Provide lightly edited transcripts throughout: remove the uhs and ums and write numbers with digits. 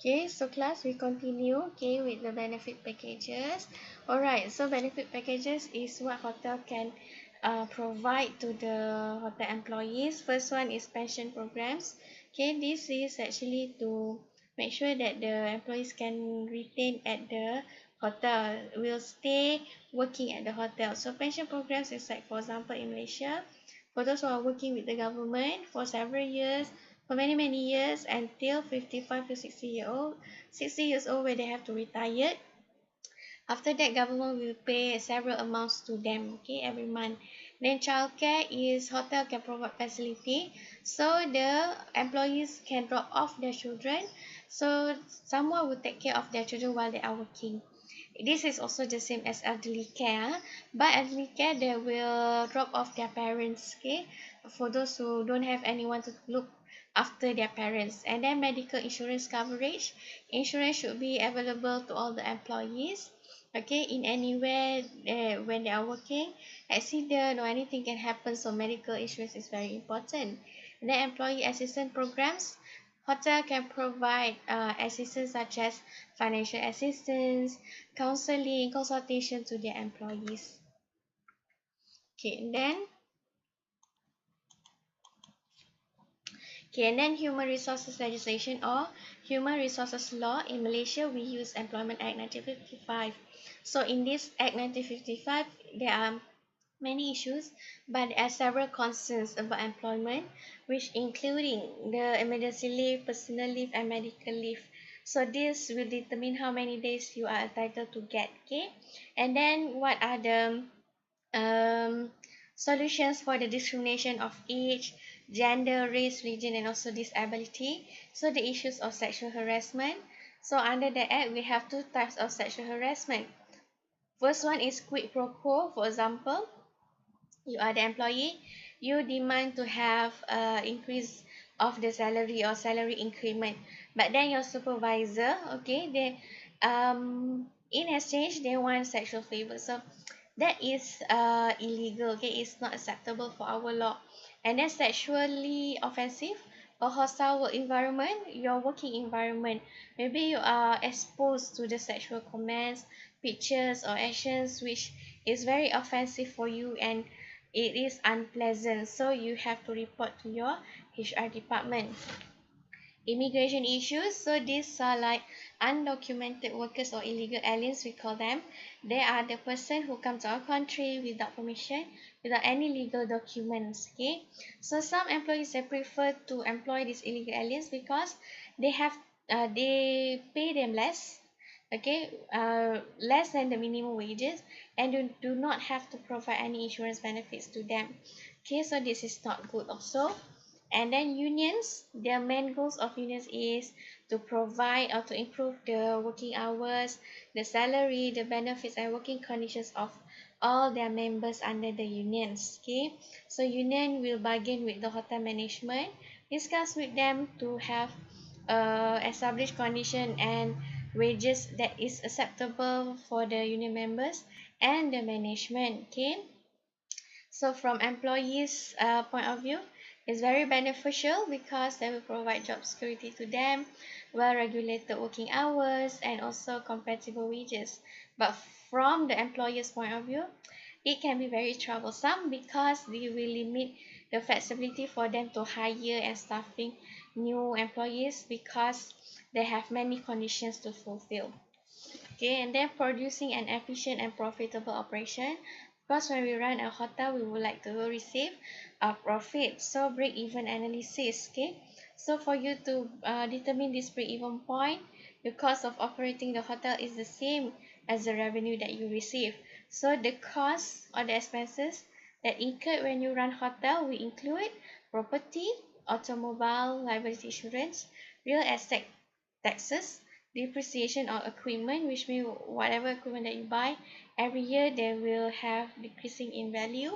Okay, so class, we continue, okay, with the benefit packages. Alright, so benefit packages is what hotel can provide to the hotel employees. First one is pension programs. Okay, this is actually to make sure that the employees can retain at the hotel, will stay working at the hotel. So pension programs is like, for example, in Malaysia, for those who are working with the government for several years, for many years, until 55 to 60 years old, where they have to retire. After that, government will pay several amounts to them, okay, every month. Then childcare is hotel can provide facility, so the employees can drop off their children, so someone will take care of their children while they are working. This is also the same as elderly care, but elderly care, they will drop off their parents, okay, for those who don't have anyone to look after their parents. And then medical insurance coverage, insurance should be available to all the employees, okay, in anywhere when they are working. Accident or anything can happen, so medical insurance is very important. And then employee assistance programs, hotel can provide assistance such as financial assistance, counseling, consultation to their employees. Okay, and then human resources legislation or human resources law. In Malaysia, we use Employment Act 1955. So in this Act 1955, there are many issues, but there are several concerns about employment, which including the emergency leave, personal leave, and medical leave. So this will determine how many days you are entitled to get. Okay, and then what are the um, solutions for the discrimination of age, gender, race, religion, and also disability. So the issues of sexual harassment. So under the Act, we have two types of sexual harassment. First one is quid pro quo. For example, you are the employee, you demand to have increase of the salary or salary increment, but then your supervisor, okay, they in exchange they want sexual favor. So that is illegal, okay, it's not acceptable for our law. And then sexually offensive or hostile work environment, your working environment, maybe you are exposed to the sexual comments, pictures, or actions which is very offensive for you, and it is unpleasant, so you have to report to your HR department. Immigration issues, so these are like undocumented workers or illegal aliens, we call them. They are the person who come to our country without permission, without any legal documents. Okay, so some employees, they prefer to employ these illegal aliens because they have they pay them less, okay, less than the minimum wages, and you do not have to provide any insurance benefits to them. Okay, so this is not good also. And then unions, their main goals of unions is to provide or to improve the working hours, the salary, the benefits, and working conditions of all their members under the unions. Okay, so union will bargain with the hotel management, discuss with them to have established condition and wages that is acceptable for the union members and the management. Okay, so from employees point of view, it's very beneficial because they will provide job security to them, well regulated working hours, and also compatible wages. But from the employer's point of view, it can be very troublesome because they will limit the flexibility for them to hire and staffing new employees because they have many conditions to fulfill. Okay, and then producing an efficient and profitable operation. Because when we run a hotel, we would like to receive a profit. So break-even analysis. Okay, so for you to determine this break-even point, the cost of operating the hotel is the same as the revenue that you receive. So the cost or the expenses that incurred when you run hotel will include property, automobile liability insurance, real estate taxes, depreciation of equipment, which means whatever equipment that you buy every year, they will have decreasing in value.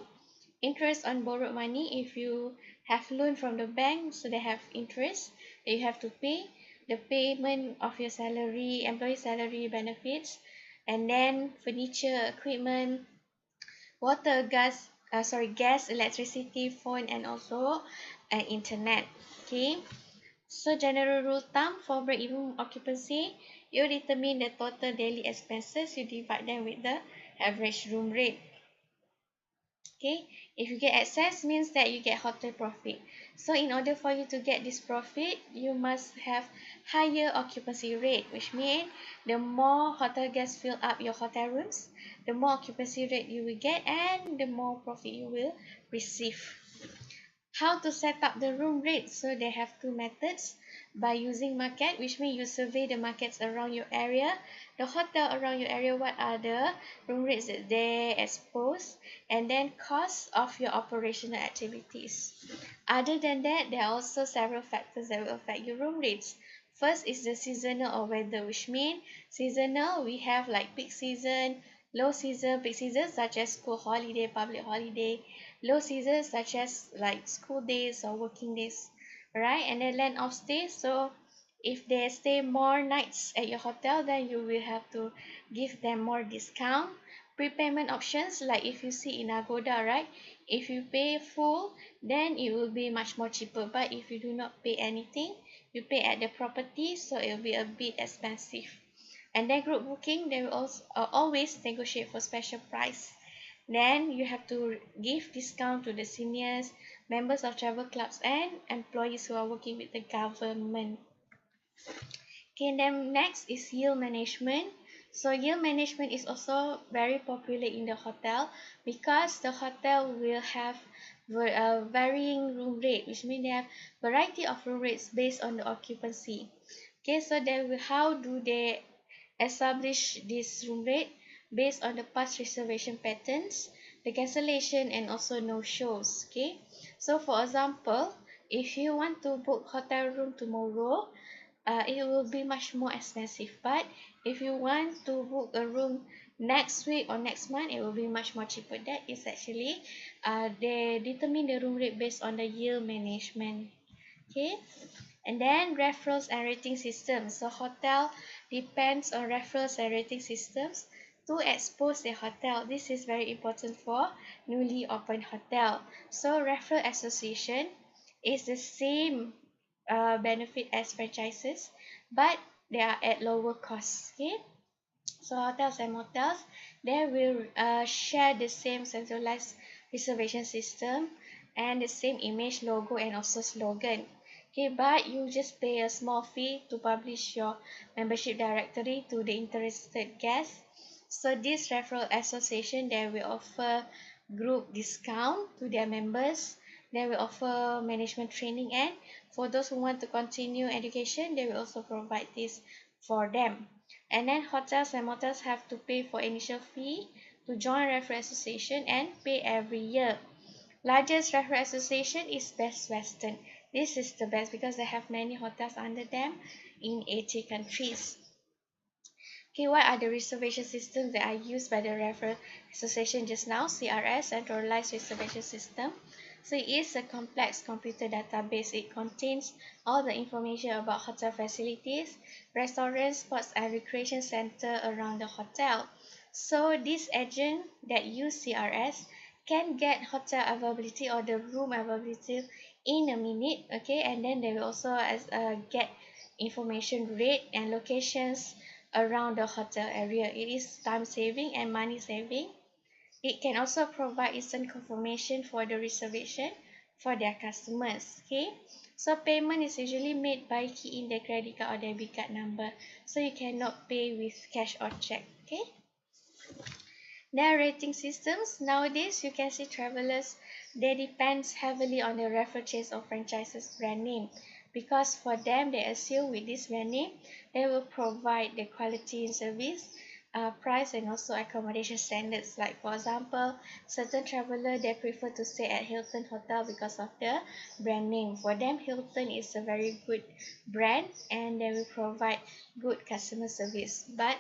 Interest on borrowed money, if you have loan from the bank, so they have interest that you have to pay. The payment of your salary, employee salary, benefits, and then furniture, equipment, water, gas, electricity, phone, and also internet. Okay, So general rule of thumb for break-even occupancy, you determine the total daily expenses, you divide them with the average room rate. Okay, if you get excess means that you get hotel profit. So in order for you to get this profit, you must have higher occupancy rate, which means the more hotel guests fill up your hotel rooms, the more occupancy rate you will get and the more profit you will receive. How to set up the room rate? So they have two methods: by using market, which means you survey the markets around your area, the hotel around your area, what are the room rates that they expose, and then cost of your operational activities. Other than that, there are also several factors that will affect your room rates. First is the seasonal or weather, which means seasonal we have like peak season, low season, peak season such as school holiday, public holiday, low seasons such as like school days or working days, right? And then length of stay. So if they stay more nights at your hotel, then you will have to give them more discount. Prepayment options, like if you see in Agoda, right? If you pay full, then it will be much more cheaper. But if you do not pay anything, you pay at the property, so it will be a bit expensive. And then group booking, they will also always negotiate for special price. Then you have to give discount to the seniors, members of travel clubs, and employees who are working with the government. Okay, then next is yield management. So yield management is also very popular in the hotel because the hotel will have a varying room rate, which means they have variety of room rates based on the occupancy. Okay, so then how do they establish this room rate? Based on the past reservation patterns, the cancellation, and also no shows. Okay, so for example, if you want to book hotel room tomorrow, it will be much more expensive. But if you want to book a room next week or next month, it will be much more cheaper. That is actually they determine the room rate based on the yield management. Okay, and then referrals and rating systems. So hotel depends on referrals and rating systems to expose the hotel. This is very important for newly opened hotel. So referral association is the same benefit as franchises, but they are at lower cost. Okay, so hotels and motels, they will share the same centralized reservation system and the same image, logo, and also slogan. Okay, but you just pay a small fee to publish your membership directory to the interested guests. So this referral association, they will offer group discount to their members. They will offer management training, and for those who want to continue education, they will also provide this for them. And then hotels and motels have to pay for initial fee to join referral association and pay every year. Largest referral association is Best Western. This is the best because they have many hotels under them in 80 countries. Okay, what are the reservation systems that are used by the referral association just now? CRS, Centralized Reservation System. So it is a complex computer database. It contains all the information about hotel facilities, restaurants, sports and recreation center around the hotel. So this agent that use CRS can get hotel availability or the room availability in a minute. Okay, and then they will also get information rate and locations around the hotel area. It is time saving and money saving. It can also provide instant confirmation for the reservation for their customers. Okay, so payment is usually made by key in the credit card or debit card number, so you cannot pay with cash or check. Okay, their rating systems nowadays, you can see travelers, they depends heavily on the referral chains or franchises brand name, because for them they assume with this brand name they will provide the quality in service, price, and also accommodation standards. Like for example, certain traveler, they prefer to stay at Hilton Hotel because of the brand name. For them, Hilton is a very good brand and they will provide good customer service. But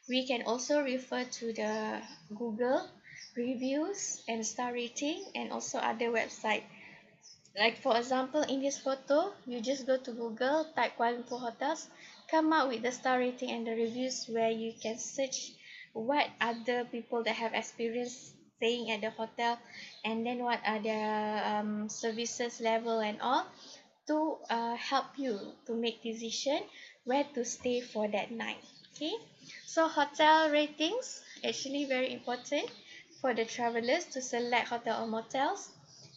we can also refer to the Google reviews and star rating and also other website. Like for example, in this photo, you just go to Google, type Kuala Lumpur hotels, come out with the star rating and the reviews, where you can search what other people that have experience staying at the hotel, and then what are their services level and all. to help you to make decision where to stay for that night. Okay, so hotel ratings actually very important for the travelers to select hotel or motels.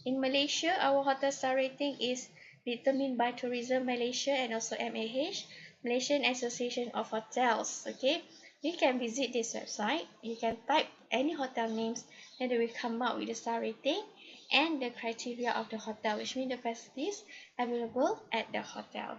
In Malaysia, our hotel star rating is determined by Tourism Malaysia and also MAH, Malaysian Association of Hotels. Okay, you can visit this website. You can type any hotel names, and they will come out with the star rating and the criteria of the hotel, which means the facilities available at the hotel.